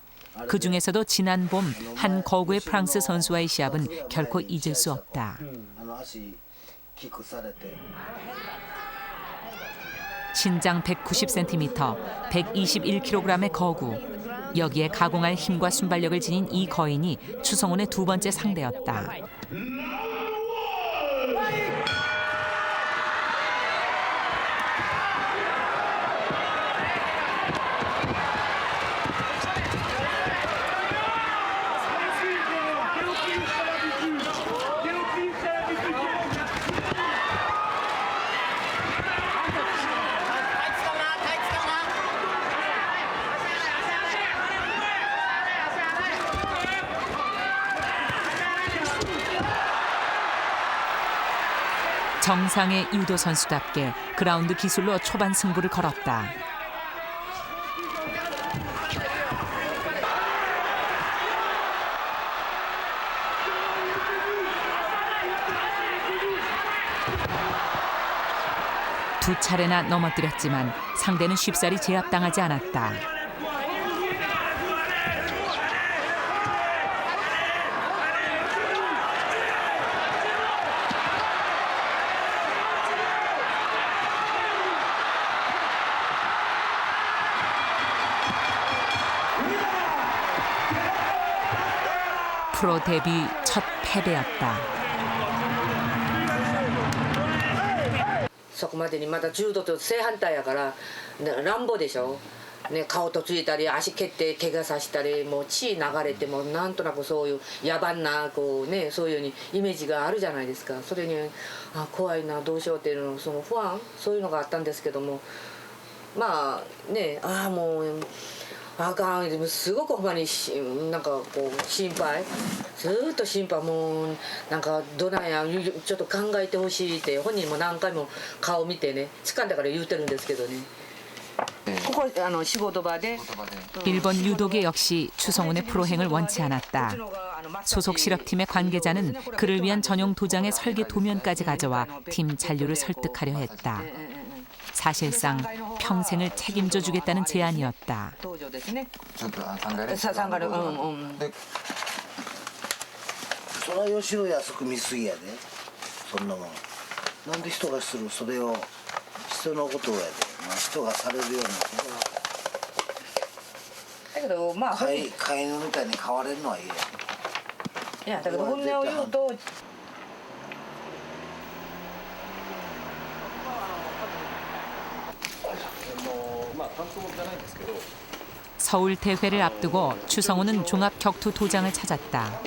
그중에서도 지난 봄 한 거구의 프랑스 선수와의 시합은 결코 잊을 수 없다. 신장 190cm, 121kg의 거구. 여기에 가공할 힘과 순발력을 지닌 이 거인이 추성훈의 두 번째 상대였다. 정상의 유도 선수답게 그라운드 기술로 초반 승부를 걸었다. 두 차례나 넘어뜨렸지만 상대는 쉽사리 제압당하지 않았다. 프로 데뷔 첫 패배였다. そこまでにまだ柔道と正反対やから乱暴でしょ、ね、顔とついたり足蹴って怪我させたりもう血流れてもなんとなくそういう野蛮なこう、ね、そういうにイメージがあるじゃないですか。それにあ怖いなどうしようっていうのその不安そういうのがあったんですけどもまあねもうあかん、でもすごくほんまになんかこう心配、ずっと心配、もうなんかどないやちょっと考えてほしいって本人も何回も顔見てね、痴漢だから言ってるんですけどね。ここ仕事場で 일본 유도계 역시 추성훈의 프로행을 원치 않았다. 소속 실업팀의 관계자는 그를 위한 전용 도장의 설계 도면까지 가져와 팀 잔류를 설득하려 했다. 사실상 평생을 책임져 주겠다는 제안이었다. それは吉野安く見すぎやで、そんなもん。なんで人がするそれを人のことをやで、まあ、人がされるようなことは。だけどまあ飼い犬みたいに飼われるのはいいや。いやだけど本音を言うと。 서울 대회를 앞두고 추성훈은 종합 격투 도장을 찾았다.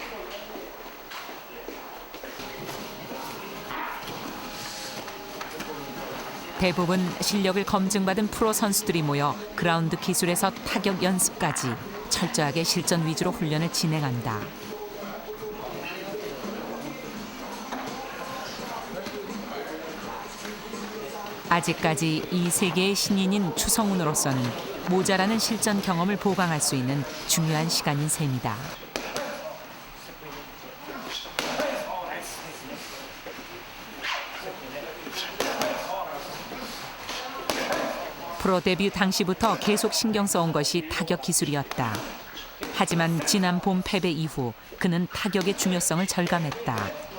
대부분 실력을 검증받은 프로 선수들이 모여 그라운드 기술에서 타격 연습까지 철저하게 실전 위주로 훈련을 진행한다. 아직까지 이 세계의 신인인 추성훈으로서는 모자라는 실전 경험을 보강할 수 있는 중요한 시간인 셈이다. 프로 데뷔 당시부터 계속 신경 써온 것이 타격 기술이었다. 하지만 지난 봄 패배 이후 그는 타격의 중요성을 절감했다.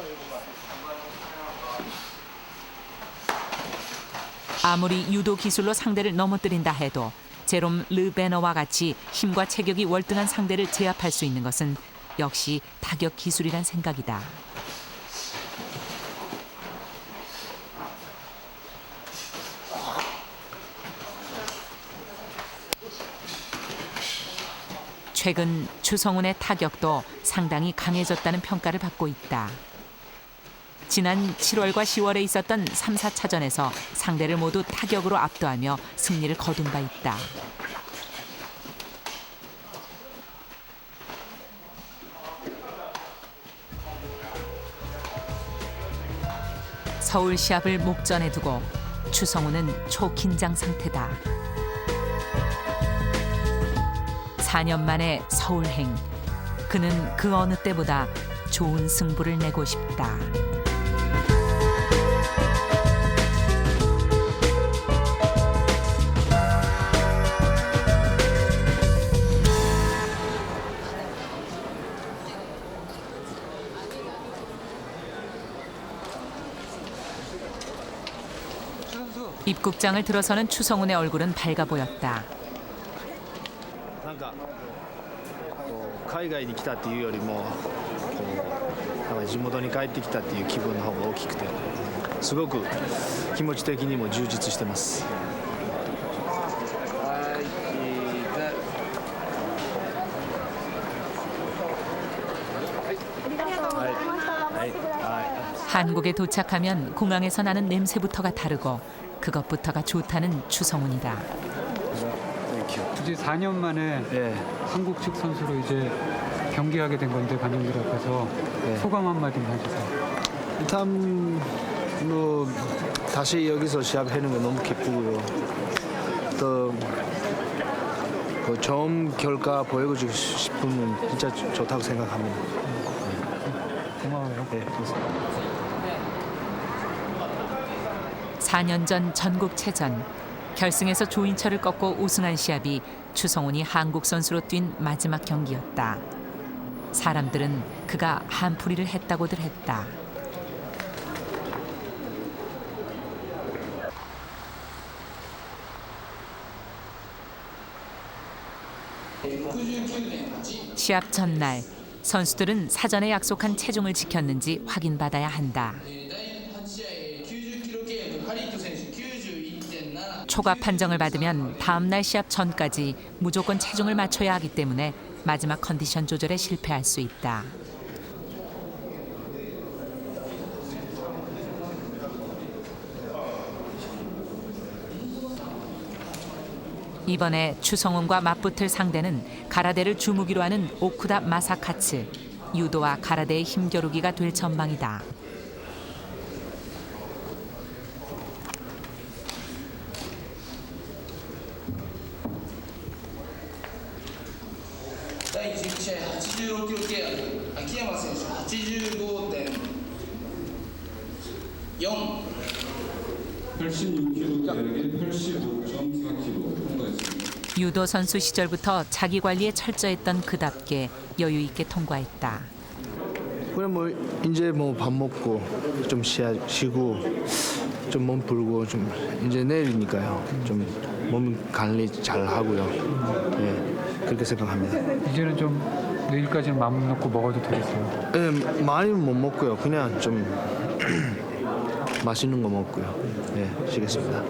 아무리 유도 기술로 상대를 넘어뜨린다 해도 제롬 르베너와 같이 힘과 체격이 월등한 상대를 제압할 수 있는 것은 역시 타격 기술이란 생각이다. 최근 추성훈의 타격도 상당히 강해졌다는 평가를 받고 있다. 지난 7월과 10월에 있었던 3, 4차전에서 상대를 모두 타격으로 압도하며 승리를 거둔 바 있다. 서울 시합을 목전에 두고 추성훈은 초긴장 상태다. 4년 만에 서울행. 그는 그 어느 때보다 좋은 승부를 내고 싶다. 입국장을 들어서는 추성훈의 얼굴은 밝아 보였다. なんか海外に来たっていうよりもなんか地元に帰ってきたっていう気分の方が大きくてすごく気持ち的にも充実してます。 한국에 도착하면 공항에서 나는 냄새부터가 다르고 그것부터가 좋다는 추성훈이다. 이제 4년 만에 한국 측 선수로 이제 경기하게 된 건데 관중들 앞에서 소감 한마디만 해주세요. 일단 뭐 다시 여기서 시합하는 거 너무 기쁘고요. 또 그 좋은 결과 보여주고 싶으면 진짜 좋다고 생각합니다. 고마워요. 네, 좋습니다. 4년 전 전국체전 결승에서 조인철을 꺾고 우승한 시합이 추성훈이 한국 선수로 뛴 마지막 경기였다. 사람들은 그가 한풀이를 했다고들 했다. 시합 전날 선수들은 사전에 약속한 체중을 지켰는지 확인받아야 한다. 초과 판정을 받으면 다음 날 시합 전까지 무조건 체중을 맞춰야 하기 때문에 마지막 컨디션 조절에 실패할 수 있다. 이번에 추성훈과 맞붙을 상대는 가라데를 주무기로 하는 오쿠다 마사카츠. 유도와 가라데의 힘겨루기가 될 전망이다.第1試合86キロ級秋山選手 85.4 86kg 대역에 85.4kg 통과했습니다. 유도 선수 시절부터 자기 관리에 철저했던 그답게 여유 있게 통과했다. 그래 뭐 이제 뭐 밥 먹고 좀 쉬고 좀 몸 풀고 좀 이제 내일이니까요. 좀 몸 관리 잘 하고요. 예, 그렇게 생각합니다. 이제는 좀 내일까지는 마음 놓고 먹어도 되겠어요. 예, 많이 못 먹고요. 그냥 좀 맛있는 거 먹고요. 예, 쉬겠습니다.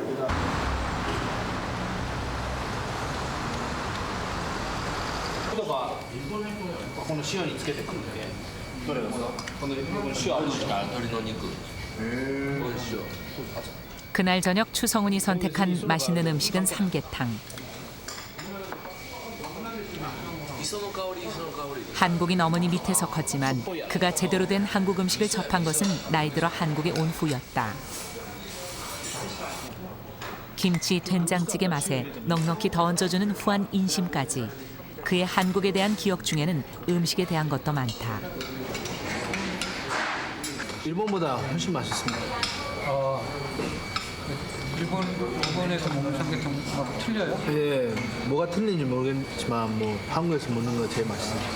この塩につけてくるんでどれがこの塩あるしか鶏の肉그날 저녁 추성훈이 선택한 맛있는 음식은 삼계탕. 한국인 어머니 밑에서 컸지만 그가 제대로 된 한국 음식을 접한 것은 나이 들어 한국에 온 후였다. 김치 된장찌개 맛에 넉넉히 더 얹어주는 후한 인심까지. 그의 한국에 대한 기억 중에는 음식에 대한 것도 많다. 일본보다 훨씬 맛있습니다. 일본에서 먹는 삼계탕하고 틀려요? 예, 뭐가 틀린지 모르겠지만 뭐 한국에서 먹는 거 제일 맛있습니다.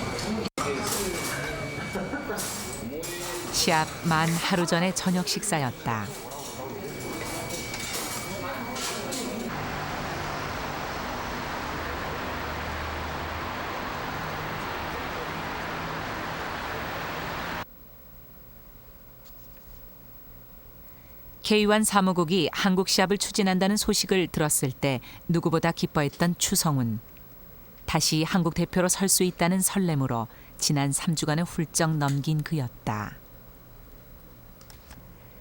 시합 만 하루 전에 저녁 식사였다. K1 사무국이 한국 시합을 추진한다는 소식을 들었을 때 누구보다 기뻐했던 추성훈. 다시 한국 대표로 설 수 있다는 설렘으로 지난 3주간을 훌쩍 넘긴 그였다.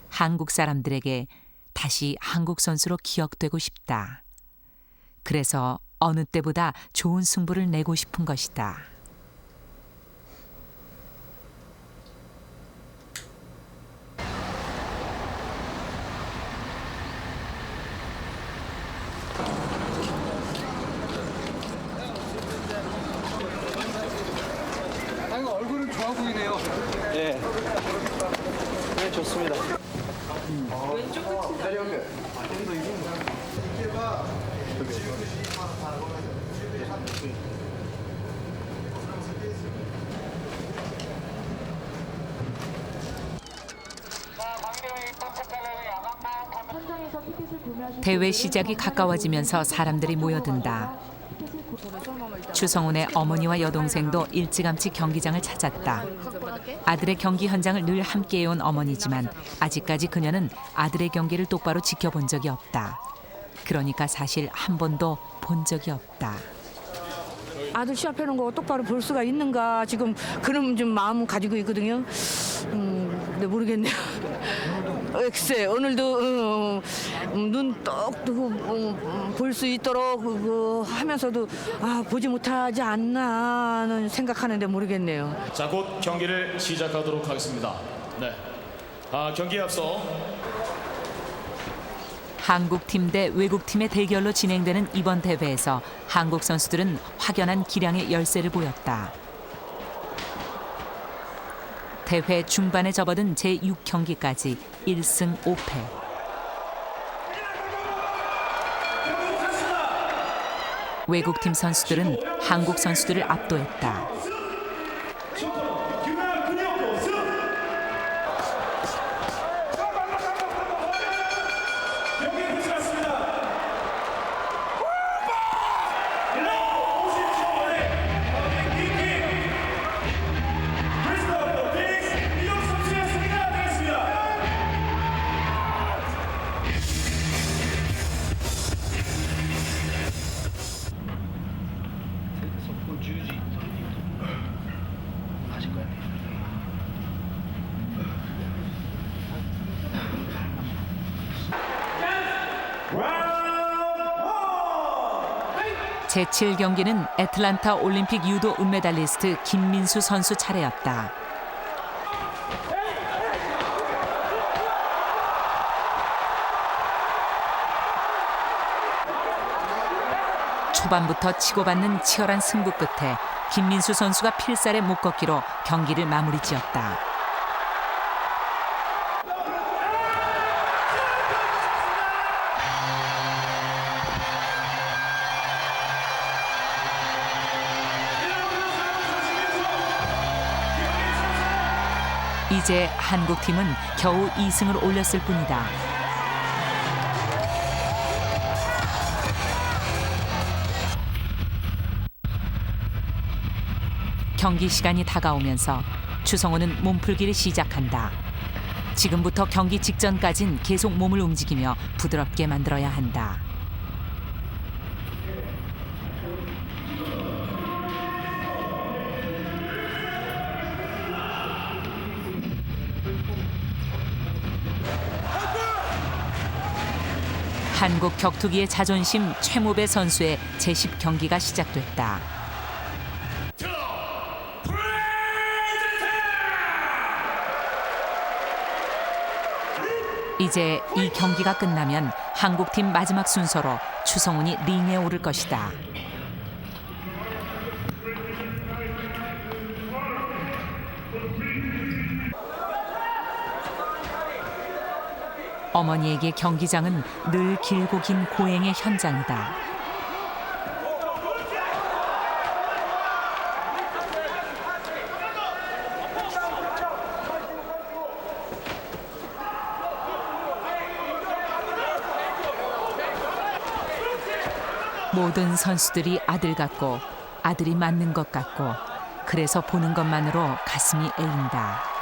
한국 사람들에게 다시 한국 선수로 기억되고 싶다. 그래서 어느 때보다 좋은 승부를 내고 싶은 것이다. 얼굴은 좋아 보이네요. 네. 네, 좋습니다. 왼쪽 끝이다. 대회 시작이 가까워지면서 사람들이 모여든다. 추성훈의 어머니와 여동생도 일찌감치 경기장을 찾았다. 아들의 경기 현장을 늘 함께해온 어머니지만 아직까지 그녀는 아들의 경기를 똑바로 지켜본 적이 없다. 그러니까 사실 한 번도 본 적이 없다. 아들 시합해놓은 거 똑바로 볼 수가 있는가 지금 그런 좀 마음 가지고 있거든요. 근데 모르겠네요. 글쎄 오늘도 눈 똑 뜨고 볼 수 있도록 하면서도 보지 못하지 않나는 생각하는데 모르겠네요. 자, 곧 경기를 시작하도록 하겠습니다. 네. 경기에 앞서 한국팀 대 외국팀의 대결로 진행되는 이번 대회에서 한국 선수들은 확연한 기량의 열세를 보였다. 대회 중반에 접어든 제6경기까지 1승 5패. 외국팀 선수들은 한국 선수들을 압도했다. 제7경기는 애틀란타 올림픽 유도 은메달리스트 김민수 선수 차례였다. 초반부터 치고받는 치열한 승부 끝에 김민수 선수가 필살의 목걷기로 경기를 마무리 지었다. 이제 한국팀은 겨우 2승을 올렸을 뿐이다. 경기 시간이 다가오면서 추성훈은 몸풀기를 시작한다. 지금부터 경기 직전까진 계속 몸을 움직이며 부드럽게 만들어야 한다. 한국 격투기의 자존심 최무배 선수의 제10경기가 시작됐다. 이제 이 경기가 끝나면 한국팀 마지막 순서로 추성훈이 링에 오를 것이다. 어머니에게 경기장은 늘 길고 긴 고행의 현장이다. 모든 선수들이 아들 같고 아들이 맞는 것 같고 그래서 보는 것만으로 가슴이 애인다.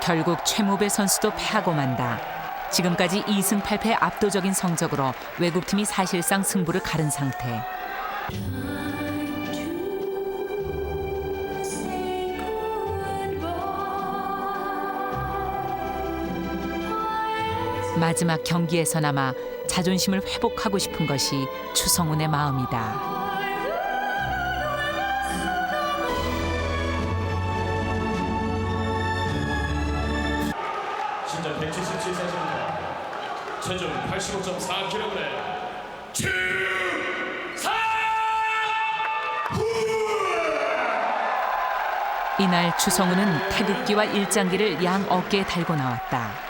결국 최무배 선수도 패하고 만다. 지금까지 2승 8패 압도적인 성적으로 외국팀이 사실상 승부를 가른 상태. 마지막 경기에서나마 자존심을 회복하고 싶은 것이 추성훈의 마음이다. 신장 177cm, 체중 85.4kg, 이날 추성훈은 태극기와 일장기를 양 어깨에 달고 나왔다.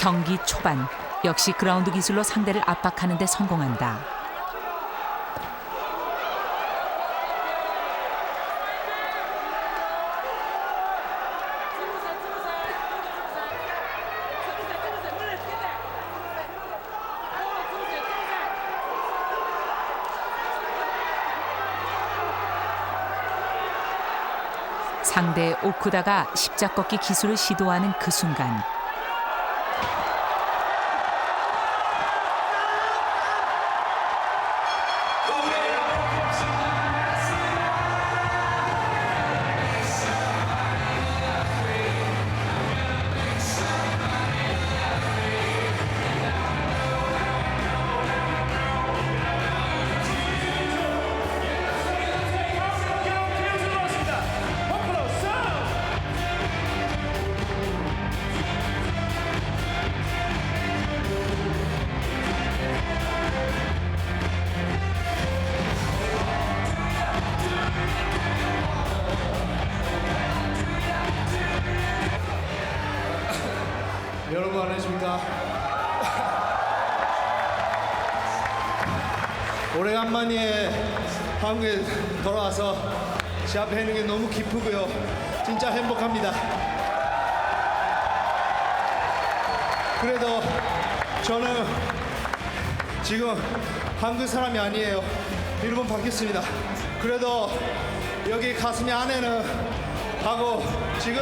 경기 초반 역시 그라운드 기술로 상대를 압박하는 데 성공한다. 상대 오쿠다가 십자꺾기 기술을 시도하는 그 순간 오래간만에 한국에 돌아와서 시합하는 게 너무 기쁘고요. 진짜 행복합니다. 그래도 저는 지금 한국 사람이 아니에요. 일본 바뀌었습니다. 그래도 여기 가슴이 안에는 하고 지금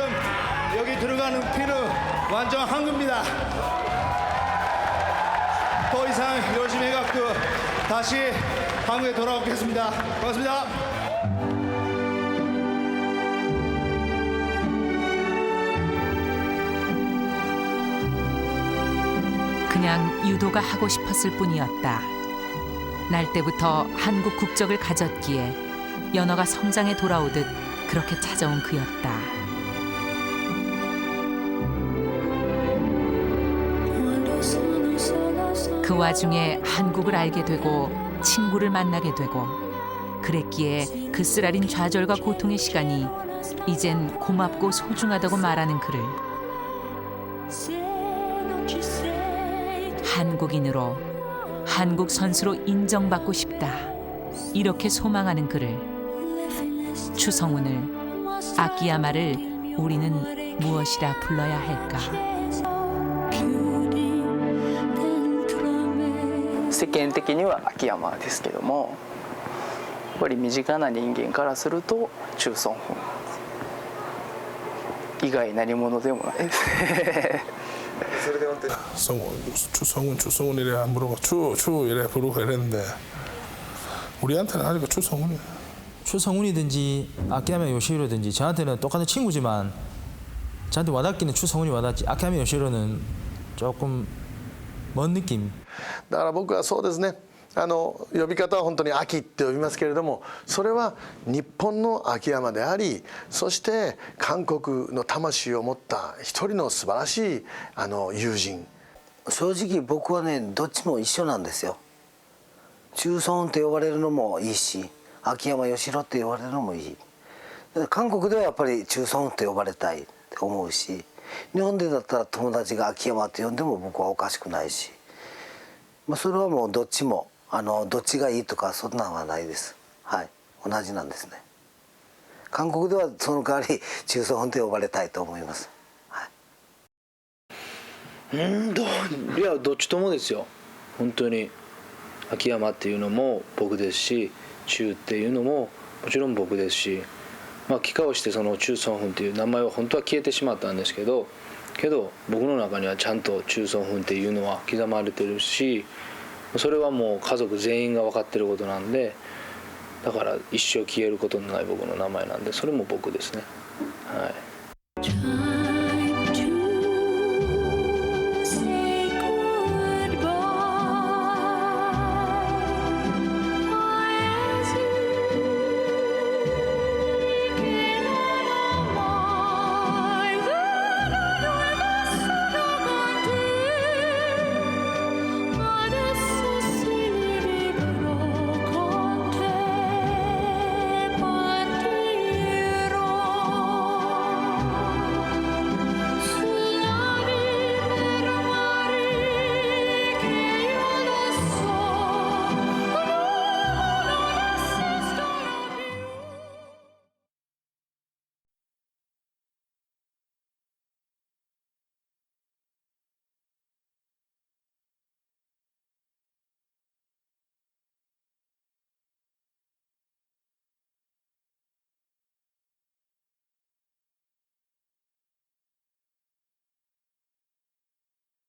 여기 들어가는 피는 완전 한국입니다. 더 이상 열심히 해갖고 다시 한국에 돌아오겠습니다. 고맙습니다. 그냥 유도가 하고 싶었을 뿐이었다. 날 때부터 한국 국적을 가졌기에 연어가 성장에 돌아오듯 그렇게 찾아온 그였다. 그 와중에 한국을 알게 되고 친구를 만나게 되고 그랬기에 그 쓰라린 좌절과 고통의 시간이 이젠 고맙고 소중하다고 말하는 그를 한국인으로 한국 선수로 인정받고 싶다. 이렇게 소망하는 그를 추성훈을 아키야마를 우리는 무엇이라 불러야 할까? 世間的には秋山ですけどもやっぱり身近な人間からすると中孫本以外何者でもないですね 추성훈 이래 물어봐 추 이래 부르고 이랬는데 우리한테는 아직 추성훈이야. 추성훈이든지 아키야마 요시히로든지 저한테는 똑같은 친구지만 저한테 와닿기는 추성훈이 와닿지 아키야마 요시히로는 조금 먼 느낌. だから僕はそうですね。呼び方は本当に秋って呼びますけれども、それは日本の秋山であり、そして韓国の魂を持った一人の素晴らしい友人。正直僕はねどっちも一緒なんですよ。中孫って呼ばれるのもいいし、秋山義弘って呼ばれるのもいい。韓国ではやっぱり中孫って呼ばれたいって思うし、日本でだったら友達が秋山って呼んでも僕はおかしくないし、それはもうどっちもどっちがいいとかそんなのはないです。はい、同じなんですね。韓国ではその代わり中孫って呼ばれたいと思います。いやどっちともですよ。本当に秋山っていうのも僕ですし、中っていうのももちろん僕ですし、帰化をしてその中孫本っていう名前は本当は消えてしまったんですけど僕の中にはちゃんと中孫本っていうのは刻まれてるし、それはもう家族全員が分かってることなんで、だから一生消えることのない僕の名前なんで、それも僕ですね。はい。